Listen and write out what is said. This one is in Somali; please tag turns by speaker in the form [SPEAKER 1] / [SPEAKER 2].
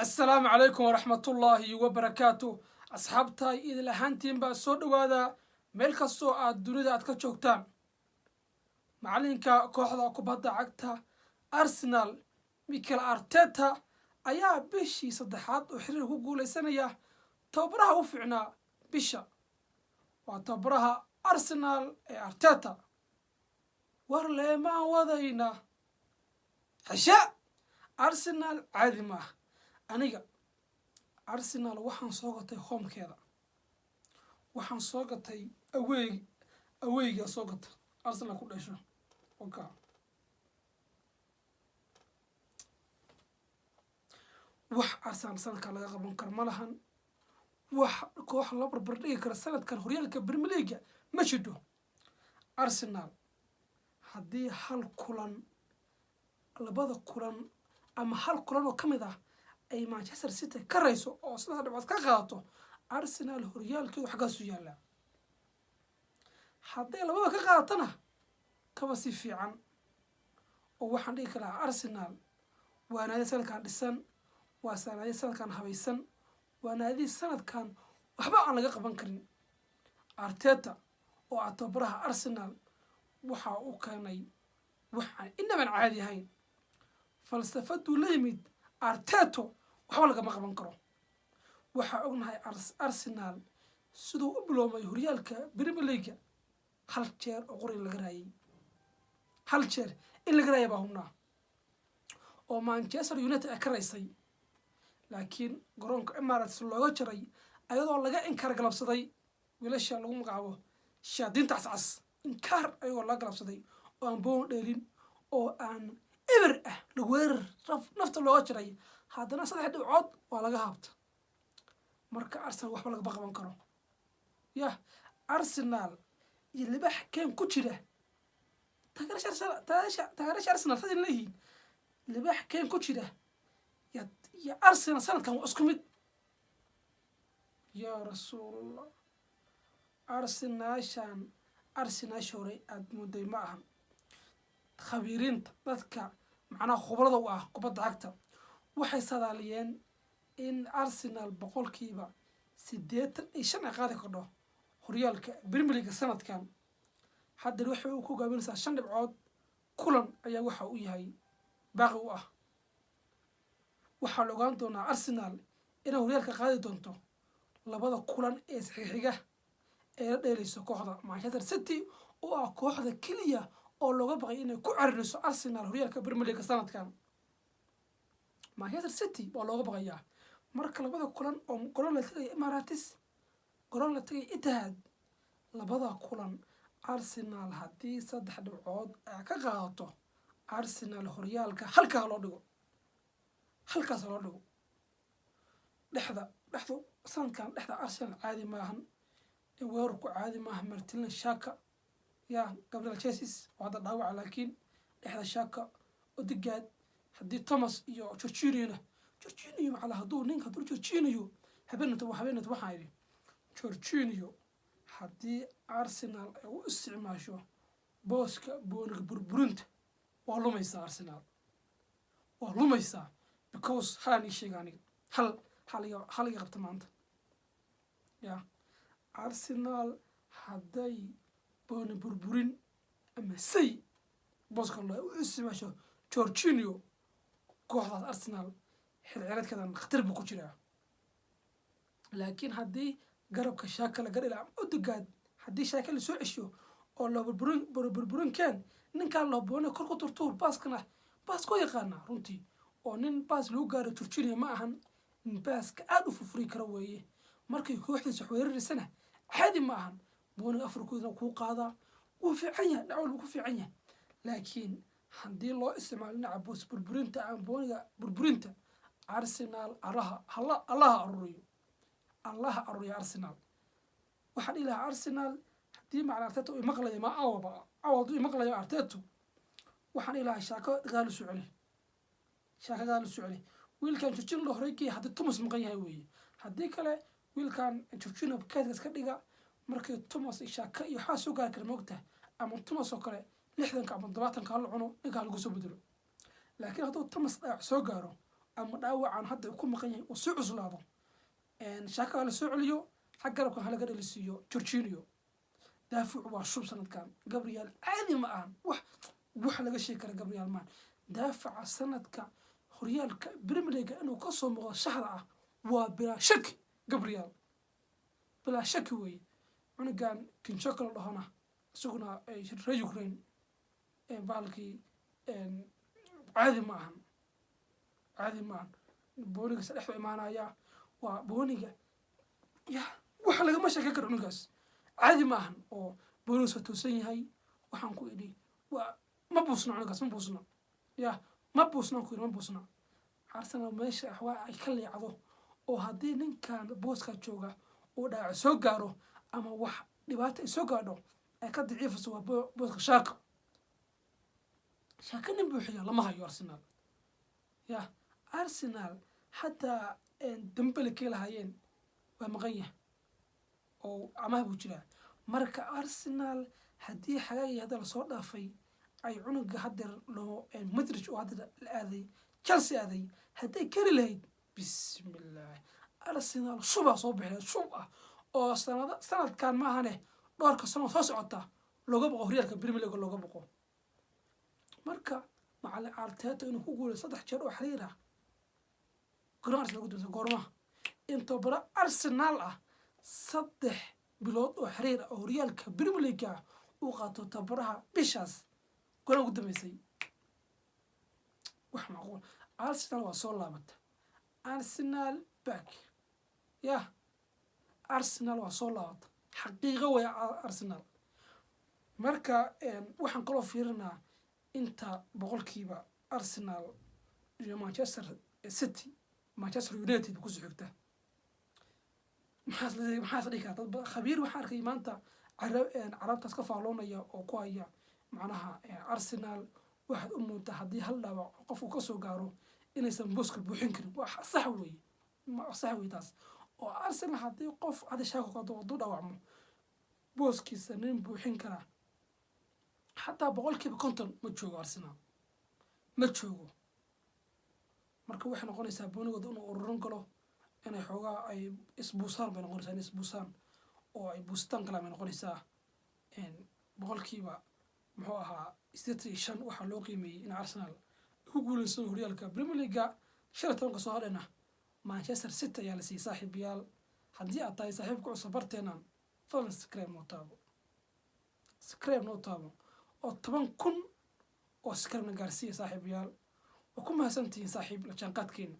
[SPEAKER 1] السلام عليكم ورحمة الله وبركاته. أصحابتي إذا لهانتين بسود وهذا ملك السوء الدنيا أتكشوكتان معلنك كوحدة كوبادة عقتها أرسنال ميكل أرتيتا أيا بشي صدحات وحرير هو سنة تبرها وفعنا بشا وتبرها أرسنال أرتيتا ورلي ما وضينا حشاء أرسنال عادي aniga Arsenal waxaan soo gatay homekeeda waxaan soo gatay awayga soo gatay Arsenal ku dhasho okay wax Arsenal sanadka laga qaban karo ma lahan wax koox la barbar dhigi kara sanadkan horyaalka Premier League ma jido Arsenal haddii hal kulan labada kulan ama hal kulan oo kamid ah ay Manchester City ka rayso oo saddex dhibcood ka qaadato Arsenal horyaalkeedu xagaas u yaala haddii labada ka qaadatana kaba si fiican oo waxaan dhigi karaa Arsenal waa naadi sanadkan dhisan waa naadi sanadkan habaysan waa naadi sanadkan waxba aan laga qaban karin Arteta oo tababaraha Arsenal waxa uu keenay waxaan inaba caadi ahayn falsafadu la yimid Arteta waxba lagama qaban karo waxa ognahay Arsenal sidoo u biloomay horyaalka Premier League hal jeer oo qorin laga raayay hal jeer in laga raayay baahuna oo Manchester United ka raysay laakiin garoonka Emirates looga jaray ayadoo laga inkar galabsaday wiilasha lagu magacaabo shaadinta cascas inkar ayagoo la galabsaday oo aan boon dheelin oo aan ever lagu weerar nafta looga jaray haddana saddex dhibcood waa laga haabta marka Arsenal waxba laga qaban karo Arsenal iyo libax keen ku jira taageerasha Arsenal hadii leeyihiin libax keen ku jira ya Arsenal sanadkan waa isku mid ya rasuulullah Arsenal shore aad mooday ma aha khabiiriinta dadka macnaha khubarada u ah kubadda cagta waxay sadaaliyeen in Arsenal boqolkiiba 85 ay qaadi karto horyaalka Premier League sanadkan hadda waxa uu ku gaabinaysaa 5 dhibcood kulan ayaa waxa uu yahay baaqi u ah waxa la ogaan doonaa Arsenal inay horyaalka qaadi doonto labada kulan ee saxiixiga ee la dheelayso kooxda Manchester City oo ah kooxda kaliya oo looga baqay inay ku carariso Arsenal horyaalka Premier League sanadkan Manchester City waa looga baqayaa marka labada kulan oo garoon la tagay Emirates garoon la tagay Etihad labada kulan Arsenal haddii 3 dhibcood ay ka qaadato Arsenal horyaalka halkaas loo dhigo dhexda sanadkan dhexda Arsenal caadi maahan weerarku caadi maahan Martin Shaka Gabriel Jesus wada dhaawac laakiin dhexda Shaka Odegaard haddii Thomas iyo Jorginho macala hadduu ninka Jorginho habeenada waxaa yiri Jorginho haddii Arsenal ay u isticmaasho booska booniga burburinta waa lumaysaa Arsenal waa lumaysaa because halani sheegani hal iga qabta maanta Arsenal hadday booni burburin ama say booska loo u isticmaasho Jorginho kooxda Arsenal xilciyaareedkan khatar buu ku jiraa laakiin haddii garabka Shaka la garila Odegaard haddii Shaka la soo cesho oo la burburin kan ninka la boona kor ku turtuur baaskana baas ku yaqaana runtii oo nin baas lagu gaaro Jorginho ma ahan in baaska aad u fufuri karo weeye markay kooxdiisa weeraraysan caadi ma ahan boona Afrikooda ku qaada uu fiican yahay dhawl ku fiican yahay laakiin haddii loo isticmaalo dhinaca boos burburinta aan booniga burburinta Arsenal Allah aruriyo Arsenal waxa ilaa Arsenal haddii macna Arteta uu maqlayo ma awadu maqlayo Arteta waxaan ilaa Shaka gaal socday wiilkan Jorginho loo horeeyay haddii Thomas maqan yahay weeye haddii kale wiilkan Jorginho kaas ka dhiga markii Thomas Shaka iyo waxa soo gaar kara moogta ama Thomas oo kale 60 ama 70 ka la cuno ninka lagu soo bedelo laakiin hadduu Thomas soo gaaro ama dhaawacan hadda ku maqan yahay uu soo cuslaado shaaka hala soo celiyo xag garabkan halaga dhalisiiyo Jorginho daaficu waa shub sanadkan Gabriel caadi ma ahan wax laga sheegi kara Gabriel maan daafaca sanadka horyaalka Premier League inuu ka soo muuqdo shaxda ah waa bila shaki Gabriel bila shaki way cunugan kinshakal dhahana isaguna ay Ukraine baalkii caadi ma ahan booniga saddexda imaanaya waa booniga ya waxa laga mashaka karo cunugaas caadi ma ahan oo booniga soo toosan yahay waxaan ku idhi waa ma buusna cunugaas ma buusna Arsenal meesha waa ay ka leecdo oo haddii ninkan booska jooga oo dhaawac soo gaaro ama wax dhibaato soo gaadho ay ka daciifayso waa booska shaaka nin buuxiya lama hayo Arsenal hatta Dembele ka lahaayeen waa maqan yahay oo amaah buu jiraa marka Arsenal haddii xagay hadda la soo dhaafay ay cunuga hadda loo Madrid oo hadda la aaday Chelsea aaday hadday kari lahayd bismillah Arsenal suba soo bixi suba oo sanadkan ma ahane dhowrka sano soo socota looga boqo horyaalka Premier League looga boqo marka macallin Arteta inuu ku guuleysto 3 jeer oo xiriir ah Arsenal ugu dambeysay goorma inta bara Arsenal ah 3 bilood oo xiriir ah horyaalka Premier League uu qaato tabaraha bishaas goorma ugu dambeysay wax macquul Arsenal waa soo laabata Arsenal back Arsenal waa soo laabata xaqiiqo way Arsenal marka waxaan kaloo fiirinaa inta boqolkiiba Arsenal iyo Manchester City Manchester United ku soo xigta maxaa dhici karta dad khabiir waxa arkay maanta carabtaas ka faaloonaya oo ku haya macnaha Arsenal waxaad u muuqata haddii hal dhaawac qof uu ka soo gaaro inaysan booska buuxin karin wax sax weeye taas oo Arsenal haddii qof hada shaako ka doodo dhaawacmo booskiisa nin buuxin kara حتى بقولكيبا كونتون ما جوجو أرسنال ما جوجو marka waxay noqonaysaa boonigooda inuu ururin galo inay xoogaa ay isbuusaan bay noqonaysaa isbuusaan oo ay buustaan kala bay noqonaysaa boqolkiiba muxuu ahaa 85 waxa loo qiimeeyay in Arsenal ku guuleysto horyaalka Premier League 15 ka soo hadhayna Manchester City ayaa la siiyay saaxiibayaal haddii aad tahay saaxiibka cusub barteenan fadlan subscribe noo taabo oo 10,000 oo subscribe na gaarsiiya saaxiibayaal وكم هسنتين صاحب لجان قد كين